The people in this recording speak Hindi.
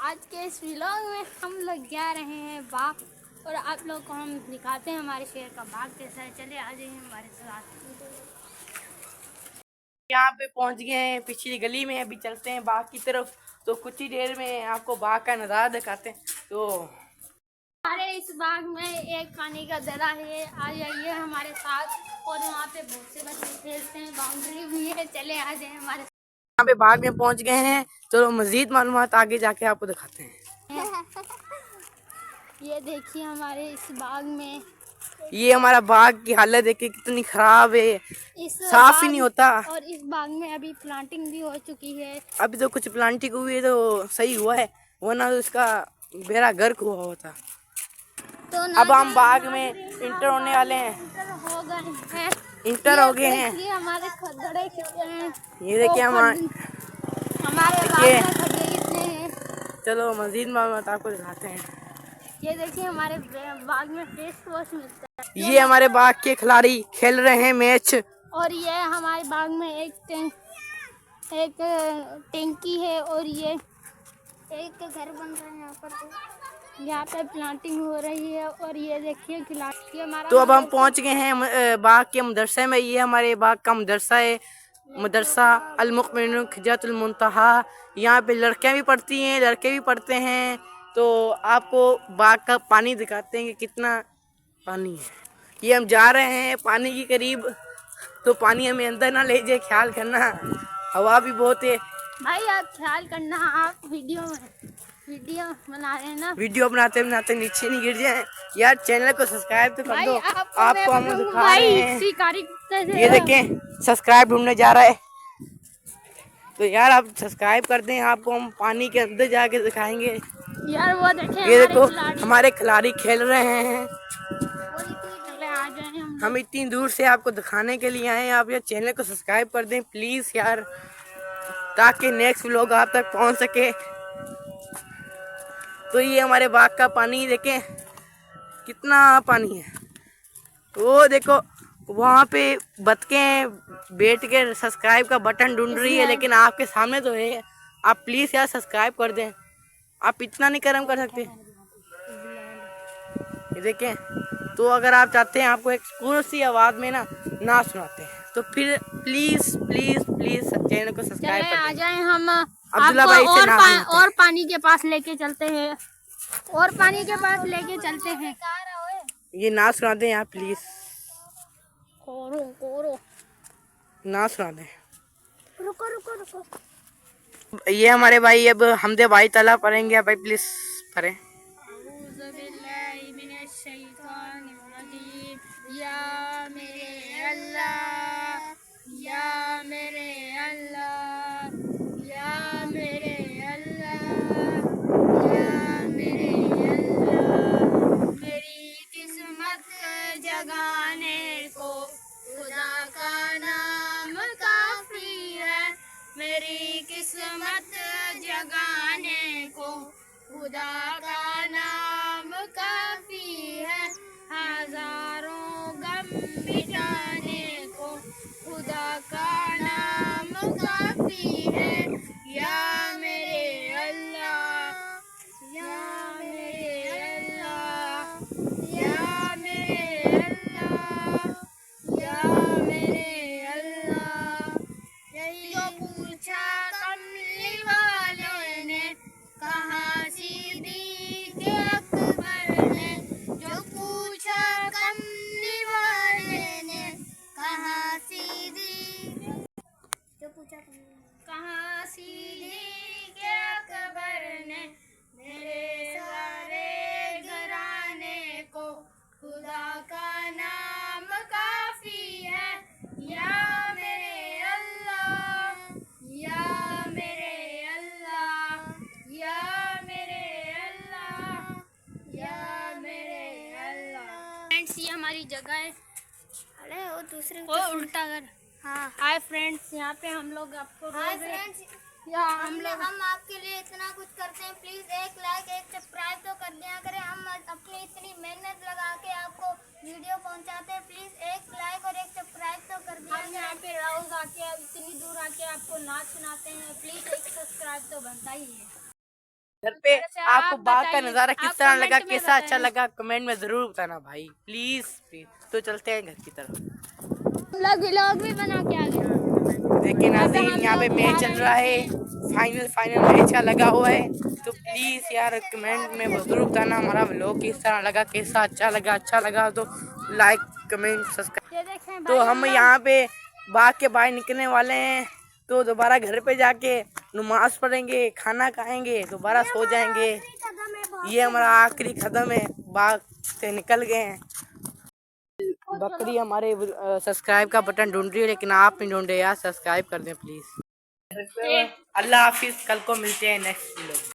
आज के इस व्लॉग में हम लोग जा रहे हैं बाग और आप लोग को हम दिखाते हैं हमारे शहर का बाग कैसा है। चले आ जाइए हमारे साथ। यहाँ पे पहुँच गए हैं, पिछली गली में अभी चलते हैं बाग की तरफ। तो कुछ ही देर में आपको बाग का नज़ारा दिखाते हैं। तो हमारे इस बाग में एक पानी का दरा है, आ जाइए हमारे साथ। और वहाँ पे बहुत से बच्चे खेलते हैं, बाउंड्री भी है। चले आ जाए हमारे साथ। यहाँ पे बाग में पहुँच गए हैं। चलो मजीद मालूमात आगे जाके आपको दिखाते हैं। ये देखिए हमारे इस बाग में, ये हमारा बाग की हालत देखिए कितनी खराब है, साफ ही नहीं होता। और इस बाग में अभी प्लांटिंग भी हो चुकी है। अभी तो कुछ प्लांटिंग हुई है तो सही हुआ है, वरना तो इसका बेड़ा गर्क हुआ होता। तो अब हम बाग में इंटर होने वाले हैं। इंटर हो गए हैं। ये हमारे खदड़े कितने हैं, ये देखिए हमारे देखिए। बाग में खदड़े कितने हैं। चलो मजीद मालूमात आपको दिखाते हैं। ये देखिए हमारे बाग में फेस वॉश मिलता है। ये हमारे बाग के खिलाड़ी खेल रहे हैं मैच। और ये हमारे बाग में एक टैंकी है और ये एक घर बन रहा है यहाँ पर। यहाँ पे प्लांटिंग हो रही है और ये देखिए खिलाड़ी हमारा। तो अब हम पहुंच गए हैं बाग के मदरसे में। ये हमारे बाग का मदरसा है, मदरसा अल मुक़मिनून खिजरतुल मुंतहा। यहाँ पे लड़कियाँ भी पढ़ती हैं, लड़के भी पढ़ते हैं। तो आपको बाग का पानी दिखाते हैं कि कितना पानी है। ये हम जा रहे हैं पानी के करीब, तो पानी हमें अंदर ना ले जाए, ख्याल करना। हवा भी बहुत है भाई, आप ख्याल करना। आप वीडियो बना रहे हैं ना, वीडियो बनाते बनाते नीचे नहीं गिर जाए यार। चैनल को सब्सक्राइब तो कर दो। आपको हम दिखा रहे हैं, ये देखें सब्सक्राइब ढूंढने जा रहा है। तो यार आप सब्सक्राइब कर दें, आपको हम पानी के अंदर जाके दिखाएंगे। यार वो देखें, ये देखो हमारे खिलाड़ी खेल रहे हैं। हम इतनी दूर से आपको दिखाने के लिए आए हैं। आप ये चैनल को सब्सक्राइब कर दें प्लीज यार, ताकि नेक्स्ट व्लॉग आप तक पहुंच सके। तो ये हमारे बाग का पानी देखें कितना पानी है। वो देखो वहाँ पे बतखें बैठ के सब्सक्राइब का बटन ढूंढ रही है, लेकिन आपके सामने तो है। आप प्लीज यार सब्सक्राइब कर दें, आप इतना नहीं कर्म कर सकते। ये देखें। तो अगर आप चाहते हैं आपको एक सुकून सी आवाज में ना सुनाते हैं, तो फिर प्लीज प्लीज प्लीज चैनल को सब्सक्राइब कर आ जाए। हम अब्दुल्ला आपको भाई से और पानी के पास लेके चलते हैं, और पानी के पास लेके चलते हैं। ये ना सुना दें आप प्लीज, कोरो ना सुना दें। रुको। ये हमारे भाई अब हमदे भाई ताला पढ़ेंगे। भाई प्लीज पढ़ें। या मेरे अल्लाह, या मेरे अल्लाह, या मेरे अल्लाह, या मेरे अल्लाह। मेरी किस्मत जगाने को खुदा का नाम काफी है। मेरी किस्मत जगाने को खुदा का नाम काफी है। हजारों गम मिटाने को खुदा का नाम काफी है। या मेरे अल्लाह, या मेरे अल्लाह, या मेरे अल्लाह, या मेरे अल्लाह। जो पूछा कमली वाले ने, कहा सिद्दीक़ अकबर ने। जो पूछा कमली वाले ने, कहा सिद्दीक़ अकबर ने। मेरे सारे घराने को खुदा का नाम काफी है। या मेरे अल्लाह, या मेरे अल्लाह, या मेरे अल्लाह, या मेरे अल्लाह। फ्रेंड्स, ये हमारी जगह है। अरे वो दूसरे वो उल्टा कर। हाँ, हाय फ्रेंड्स, यहाँ पे हम लोग आपको हाय फ्रेंड्स, या हम आपके लिए इतना कुछ करते हैं। प्लीज एक लाइक एक सब्सक्राइब तो कर दिया करें। हम अपनी इतनी मेहनत लगा के आपको वीडियो पहुंचाते हैं। प्लीज एक लाइक और एक सब्सक्राइब तो कर दिया करें। यहाँ पे राहुल आके इतनी दूर जरूर आके आपको नाच सुनाते हैं। प्लीज एक सब्सक्राइब तो बनता ही है। घर पे वैसे आपको आप बाग का बताइए, नज़ारा आप किस तरह लगा, कमेंट में कैसा अच्छा बताएं। लगा, कमेंट में जरूर बताना भाई, प्लीज प्लीज। तो चलते हैं घर की तरफ। व्लॉग भी बना के आ गए। देखिए नाज़रीन, यहाँ पे मैच चल रहा है, फाइनल मैच का लगा हुआ है। तो प्लीज यार कमेंट में जरूर बताना हमारा व्लॉग किस तरह लगा, कैसा अच्छा लगा तो लाइक कमेंट सब्सक्राइब। ये देखें तो भाई, हम यहाँ पे बाग के बाहर निकलने वाले हैं, तो दोबारा घर पे जाके नमाज पढ़ेंगे, खाना खाएंगे, दोबारा सो जाएंगे। ये हमारा आखिरी कदम है, बाग से निकल गए हैं। बकरी हमारे सब्सक्राइब का बटन ढूंढ रही है, लेकिन आप नहीं ढूंढे यार, सब्सक्राइब कर दें प्लीज। अल्लाह हाफिज, कल को मिलते हैं नेक्स्ट वीडियो।